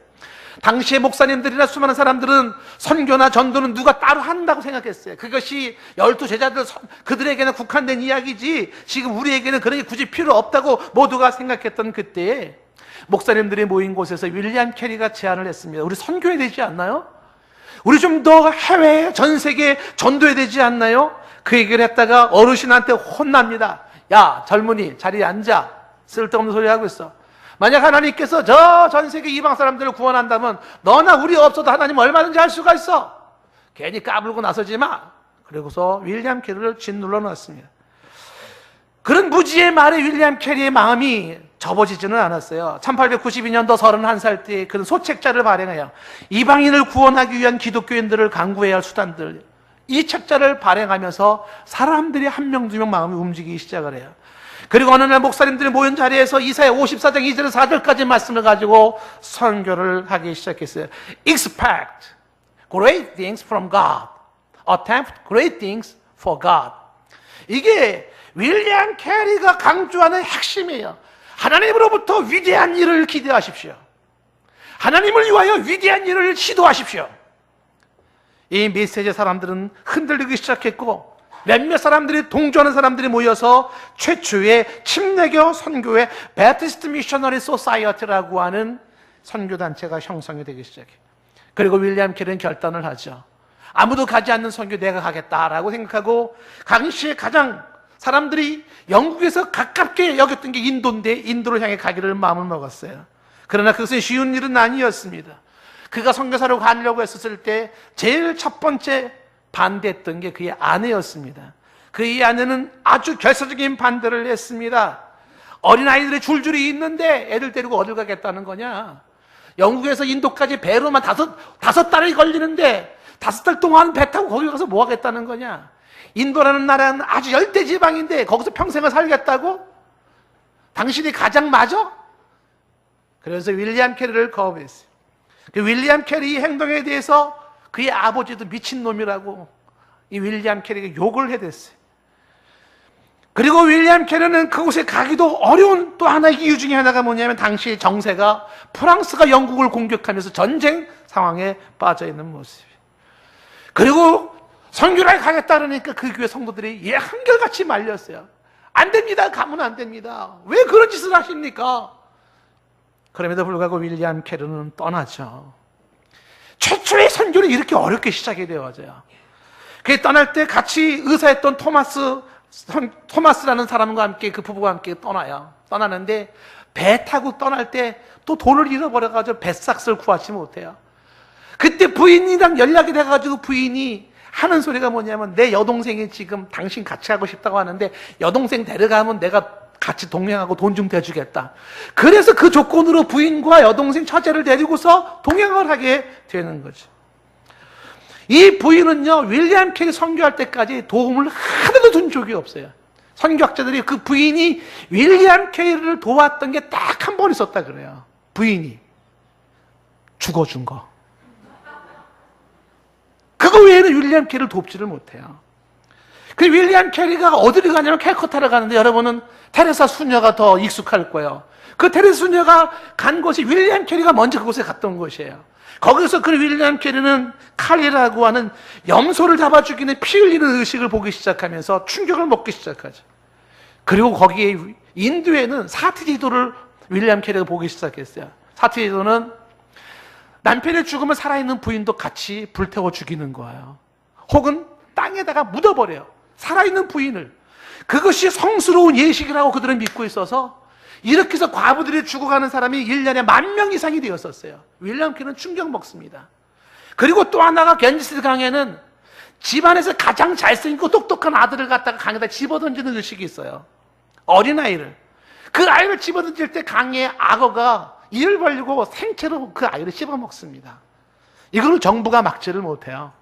당시의 목사님들이나 수많은 사람들은 선교나 전도는 누가 따로 한다고 생각했어요. 그것이 12제자들 그들에게는 국한된 이야기지 지금 우리에게는 그런 게 굳이 필요 없다고 모두가 생각했던 그때에 목사님들이 모인 곳에서 윌리엄 캐리가 제안을 했습니다. 우리 선교해야 되지 않나요? 우리 좀 더 해외 전 세계에 전도해야 되지 않나요? 그 얘기를 했다가 어르신한테 혼납니다. 야, 젊은이 자리에 앉아. 쓸데없는 소리 하고 있어. 만약 하나님께서 저 전 세계 이방 사람들을 구원한다면 너나 우리 없어도 하나님 얼마든지 할 수가 있어. 괜히 까불고 나서지 마. 그리고서 윌리엄 캐리를 짓눌러 놨습니다. 그런 무지의 말에 윌리엄 캐리의 마음이 접어지지는 않았어요. 1892년도 31살 때 그런 소책자를 발행해요. 이방인을 구원하기 위한 기독교인들을 강구해야 할 수단들, 이 책자를 발행하면서 사람들이 한 명 두 명 마음이 움직이기 시작을 해요. 그리고 어느 날 목사님들이 모인 자리에서 이사야 54장 2절에서 4절까지 말씀을 가지고 선교를 하기 시작했어요. Expect great things from God. Attempt great things for God. 이게 윌리엄 캐리가 강조하는 핵심이에요. 하나님으로부터 위대한 일을 기대하십시오. 하나님을 위하여 위대한 일을 시도하십시오. 이 메시지의 사람들은 흔들리기 시작했고 몇몇 사람들이 동조하는 사람들이 모여서 최초의 침례교 선교회 베프티스트 미셔너리 소사이어티라고 하는 선교단체가 형성이 되기 시작해요. 그리고 윌리엄 캐리는 결단을 하죠. 아무도 가지 않는 선교 내가 가겠다라고 생각하고 당시에 가장 사람들이 영국에서 가깝게 여겼던 게 인도인데 인도를 향해 가기를 마음을 먹었어요. 그러나 그것은 쉬운 일은 아니었습니다. 그가 선교사로 가려고 했었을 때 제일 첫 번째 반대했던 게 그의 아내였습니다. 그의 아내는 아주 결사적인 반대를 했습니다. 어린아이들이 줄줄이 있는데 애들 데리고 어딜 가겠다는 거냐. 영국에서 인도까지 배로만 다섯 달이 걸리는데 5달 동안 배 타고 거기 가서 뭐 하겠다는 거냐. 인도라는 나라는 아주 열대 지방인데 거기서 평생을 살겠다고? 당신이 가장 맞아? 그래서 윌리엄 캐리를 거부했어요. 그 윌리엄 캐리 행동에 대해서 그의 아버지도 미친놈이라고 이 윌리엄 캐리가 욕을 해댔어요. 그리고 윌리엄 캐리는 그곳에 가기도 어려운 또 하나의 이유 중에 하나가 뭐냐면 당시 정세가 프랑스가 영국을 공격하면서 전쟁 상황에 빠져있는 모습이에요. 그리고 선교를 가겠다 그러니까 그 교회 성도들이 한결같이 말렸어요. 안 됩니다. 가면 안 됩니다. 왜 그런 짓을 하십니까? 그럼에도 불구하고 윌리엄 캐리는 떠나죠. 최초의 선교는 이렇게 어렵게 시작이 되어져요. 그 떠날 때 같이 의사했던 토마스라는 사람과 함께 그 부부와 함께 떠나요. 떠나는데 배 타고 떠날 때 또 돈을 잃어버려가지고 배삭스를 구하지 못해요. 그때 부인이랑 연락이 돼가지고 부인이 하는 소리가 뭐냐면 내 여동생이 지금 당신 같이 하고 싶다고 하는데 여동생 데려가면 내가 같이 동행하고 돈 좀 대주겠다. 그래서 그 조건으로 부인과 여동생 처제를 데리고서 동행을 하게 되는 거죠. 이 부인은요, 윌리엄 캐리 선교할 때까지 도움을 하나도 준 적이 없어요. 선교학자들이 그 부인이 윌리엄 캐리를 도왔던 게 딱 한 번 있었다 그래요. 부인이 죽어준 거. 그거 외에는 윌리엄 캐리를 돕지를 못해요. 그 윌리엄 캐리가 어디를 가냐면 캘커타를 가는데 여러분은 테레사 수녀가 더 익숙할 거예요. 그 테레사 수녀가 간 곳이 윌리엄 캐리가 먼저 그곳에 갔던 곳이에요. 거기서 그 윌리엄 캐리는 칼리라고 하는 염소를 잡아 죽이는 피 흘리는 의식을 보기 시작하면서 충격을 먹기 시작하죠. 그리고 거기에 인도에는 사티지도를 윌리엄 캐리가 보기 시작했어요. 사티지도는 남편이 죽으면 살아있는 부인도 같이 불태워 죽이는 거예요. 혹은 땅에다가 묻어버려요. 살아있는 부인을. 그것이 성스러운 예식이라고 그들은 믿고 있어서 이렇게 해서 과부들이 죽어가는 사람이 1년에 10,000명 이상이 되었었어요. 윌리엄 캐리는 충격 먹습니다. 그리고 또 하나가 겐지스 강에는 집안에서 가장 잘생기고 똑똑한 아들을 갖다가 강에다 집어던지는 의식이 있어요. 어린아이를. 그 아이를 집어던질 때 강에 악어가 이를 벌리고 생채로 그 아이를 씹어먹습니다. 이거는 정부가 막지를 못해요.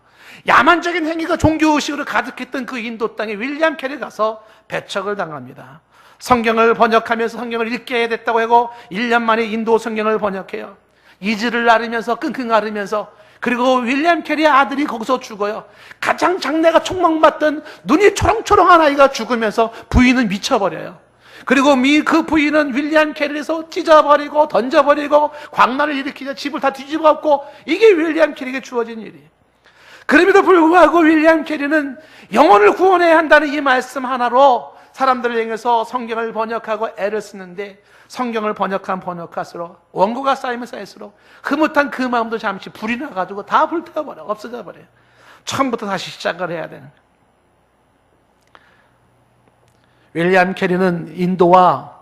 야만적인 행위가 종교의식으로 가득했던 그 인도 땅에 윌리엄 캐리 가서 배척을 당합니다. 성경을 번역하면서 성경을 읽게 해야 됐다고 하고 1년 만에 인도 성경을 번역해요. 이즈를 앓으면서 끙끙 앓으면서. 그리고 윌리엄 캐리의 아들이 거기서 죽어요. 가장 장래가 촉망받던 눈이 초롱초롱한 아이가 죽으면서 부인은 미쳐버려요. 그리고 그 부인은 윌리엄 캐리에서 찢어버리고 던져버리고 광란을 일으키자 집을 다 뒤집어엎고, 이게 윌리엄 캐리에게 주어진 일이에요. 그럼에도 불구하고 윌리엄 캐리는 영혼을 구원해야 한다는 이 말씀 하나로 사람들을 향해서 성경을 번역하고 애를 쓰는데, 성경을 번역한 번역할수록, 원고가 쌓이면 쌓일수록 흐뭇한 그 마음도 잠시 불이 나가지고 다 불태워버려, 없어져 버려요. 처음부터 다시 시작을 해야 되는. 윌리엄 캐리는 인도와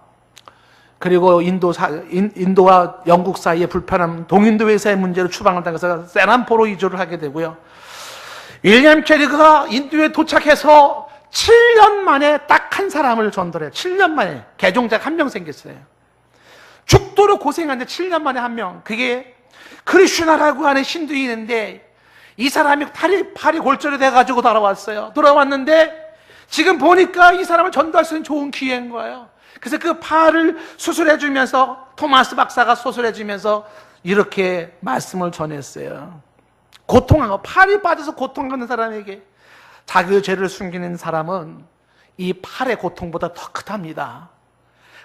영국 사이의 불편함, 동인도 회사의 문제로 추방을 당해서 세남포로 이주를 하게 되고요. 윌리엄 캐리가 인도에 도착해서 7년 만에 딱 한 사람을 전도해요. 7년 만에 개종자가 한 명 생겼어요. 죽도록 고생하는데 7년 만에 한 명. 그게 크리슈나라고 하는 신두인인데, 이 사람이 팔이 골절이 돼가지고 돌아왔어요. 돌아왔는데 지금 보니까 이 사람을 전도할 수 있는 좋은 기회인 거예요. 그래서 그 팔을 수술해주면서, 토마스 박사가 수술해주면서 이렇게 말씀을 전했어요. 고통하고, 팔이 빠져서 고통하는 사람에게 자기의 죄를 숨기는 사람은 이 팔의 고통보다 더 크답니다.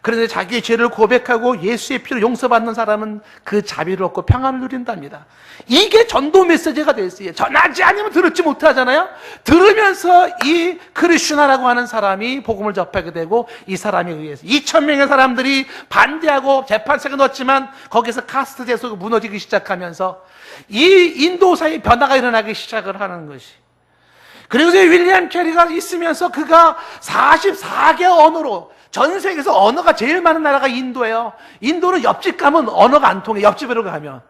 그런데 자기의 죄를 고백하고 예수의 피로 용서받는 사람은 그 자비를 얻고 평안을 누린답니다. 이게 전도 메시지가 됐어요. 전하지 않으면 들었지 못하잖아요. 들으면서 이 크리슈나라고 하는 사람이 복음을 접하게 되고, 이 사람에 의해서 2,000명의 사람들이 반대하고 재판석에 넣었지만 거기서 카스트 제도가 무너지기 시작하면서 이 인도사의 변화가 일어나기 시작을 하는 것이. 그리고 윌리엄 캐리가 있으면서 그가 44개 언어로, 전 세계에서 언어가 제일 많은 나라가 인도예요. 인도는 옆집 가면 언어가 안 통해, 옆집으로 가면.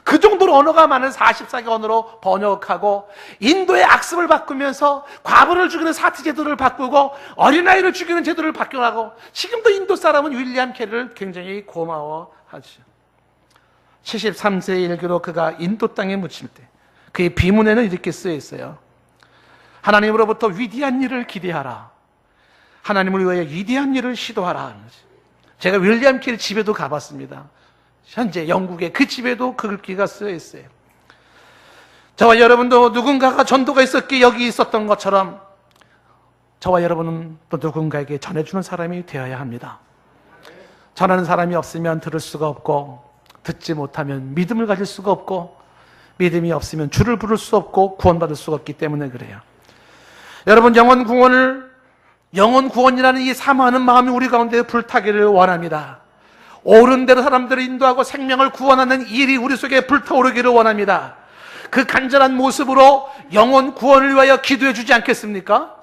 그 정도로 언어가 많은 44개 언어로 번역하고, 인도의 악습을 바꾸면서 과부를 죽이는 사티 제도를 바꾸고, 어린아이를 죽이는 제도를 바뀌어가고, 지금도 인도 사람은 윌리엄 캐리를 굉장히 고마워하죠. 73세의 일기로 그가 인도 땅에 묻힐 때 그의 비문에는 이렇게 쓰여 있어요. 하나님으로부터 위대한 일을 기대하라. 하나님을 위하여 위대한 일을 시도하라. 제가 윌리엄 캐리 집에도 가봤습니다. 현재 영국의 그 집에도 그 글귀가 쓰여 있어요. 저와 여러분도 누군가가 전도가 있었기에 여기 있었던 것처럼, 저와 여러분은 또 누군가에게 전해주는 사람이 되어야 합니다. 전하는 사람이 없으면 들을 수가 없고, 듣지 못하면 믿음을 가질 수가 없고, 믿음이 없으면 주를 부를 수 없고 구원받을 수가 없기 때문에 그래요. 여러분, 영혼 구원이라는 이 사모하는 마음이 우리 가운데 불타기를 원합니다. 옳은 대로 사람들을 인도하고 생명을 구원하는 일이 우리 속에 불타오르기를 원합니다. 그 간절한 모습으로 영혼 구원을 위하여 기도해 주지 않겠습니까?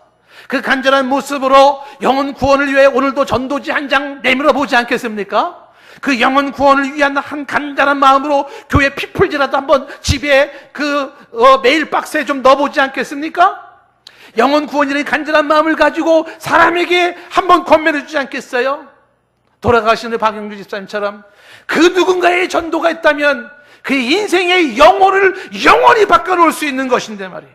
그 간절한 모습으로 영혼 구원을 위해 오늘도 전도지 한 장 내밀어 보지 않겠습니까? 그 영혼 구원을 위한 한 간절한 마음으로 교회 피플지라도 한번 집에 메일 박스에 좀 넣어보지 않겠습니까? 영혼 구원이라는 간절한 마음을 가지고 사람에게 한번 권면해 주지 않겠어요? 돌아가신 박영주 집사님처럼 그 누군가의 전도가 있다면 그 인생의 영혼을 영원히 바꿔놓을 수 있는 것인데 말이에요.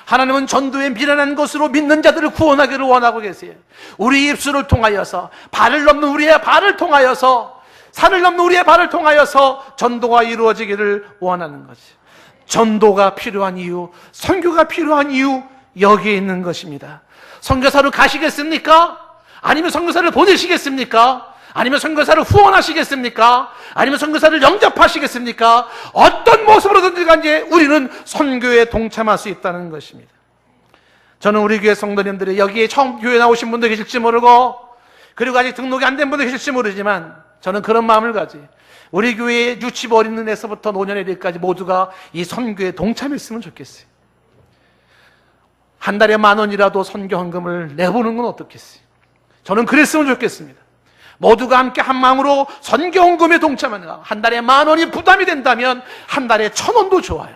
하나님은 전도에 미련한 것으로 믿는 자들을 구원하기를 원하고 계세요. 우리 입술을 통하여서, 발을 넘는 우리의 발을 통하여서, 산을 넘는 우리의 발을 통하여서 전도가 이루어지기를 원하는 거죠. 전도가 필요한 이유, 선교가 필요한 이유, 여기에 있는 것입니다. 선교사로 가시겠습니까? 아니면 선교사를 보내시겠습니까? 아니면 선교사를 후원하시겠습니까? 아니면 선교사를 영접하시겠습니까? 어떤 모습으로든지 간에 우리는 선교에 동참할 수 있다는 것입니다. 저는 우리 교회 성도님들이 여기에 처음 교회 나오신 분도 계실지 모르고, 그리고 아직 등록이 안 된 분도 계실지 모르지만, 저는 그런 마음을 가지, 우리 교회의 유치부 어린이날에서부터 노년의 일까지 모두가 이 선교에 동참했으면 좋겠어요. 한 달에 10,000원이라도 선교 헌금을 내보는 건 어떻겠어요? 저는 그랬으면 좋겠습니다. 모두가 함께 한 마음으로 선교 헌금에 동참하는 거. 한 달에 10,000원이 부담이 된다면 한 달에 1,000원도 좋아요.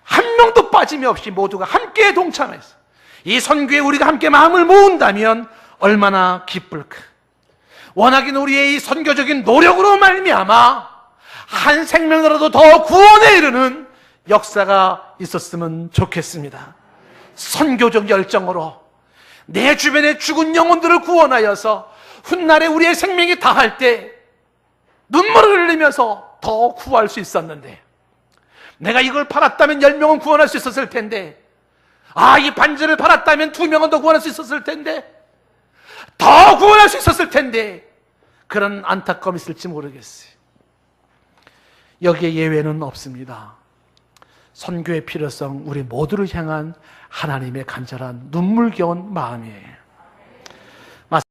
한 명도 빠짐이 없이 모두가 함께 동참해서 이 선교에 우리가 함께 마음을 모은다면 얼마나 기쁠까. 워낙에 우리의 이 선교적인 노력으로 말미암아 한 생명이라도 더 구원에 이르는 역사가 있었으면 좋겠습니다. 선교적 열정으로 내 주변의 죽은 영혼들을 구원하여서 훗날에 우리의 생명이 다할 때 눈물을 흘리면서 더 구할 수 있었는데, 내가 이걸 팔았다면 10명은 구원할 수 있었을 텐데, 이 반지를 팔았다면 2명은 더 구원할 수 있었을 텐데, 더 구원할 수 있었을 텐데 그런 안타까움이 있을지 모르겠어요. 여기에 예외는 없습니다. 선교의 필요성, 우리 모두를 향한 하나님의 간절한 눈물겨운 마음이에요.